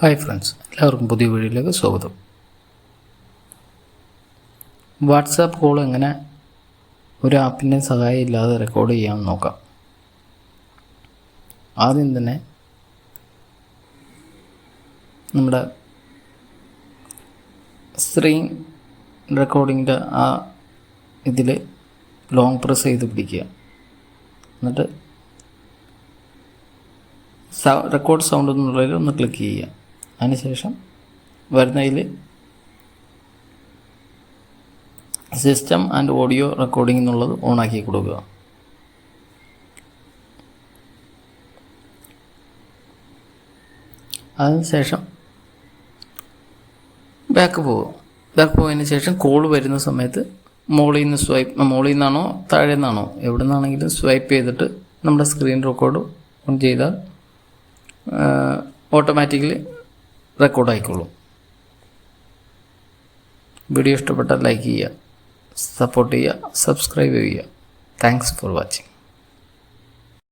Hi friends, എല്ലാവർക്കും പുതിയ വീഡിയോയിലേക്ക് സ്വാഗതം. വാട്സാപ്പ് കോൾ എങ്ങനെ ഒരു ആപ്പിൻ്റെ സഹായം ഇല്ലാതെ റെക്കോർഡ് ചെയ്യാമെന്ന് നോക്കാം. ആദ്യം തന്നെ നമ്മുടെ സ്ക്രീൻ റെക്കോർഡിങ്ങിൻ്റെ ആ ഇതിൽ ലോങ് പ്രസ് ചെയ്ത് പിടിക്കുക. എന്നിട്ട് റെക്കോർഡ് സൗണ്ട് എന്നുള്ളതിൽ ഒന്ന് ക്ലിക്ക് ചെയ്യുക. അതിനുശേഷം വരുന്നതിൽ സിസ്റ്റം ആൻഡ് ഓഡിയോ റെക്കോർഡിംഗ് എന്നുള്ളത് ഓണാക്കി കൊടുക്കുക. അതിനുശേഷം ബാക്ക് പോയതിന് ശേഷം കോൾ വരുന്ന സമയത്ത് മുകളിൽ നിന്നാണോ താഴെ നിന്നാണോ എവിടെ നിന്നാണെങ്കിലും സ്വൈപ്പ് ചെയ്തിട്ട് നമ്മുടെ സ്ക്രീൻ റെക്കോർഡ് ഓൺ ചെയ്താൽ ഓട്ടോമാറ്റിക്കലി റെക്കോർഡ് ആയിക്കോളും. വീഡിയോ ഇഷ്ടപ്പെട്ടാൽ ലൈക്ക് ചെയ്യുക, സപ്പോർട്ട് ചെയ്യുക, സബ്സ്ക്രൈബ് ചെയ്യുക. Thanks for watching.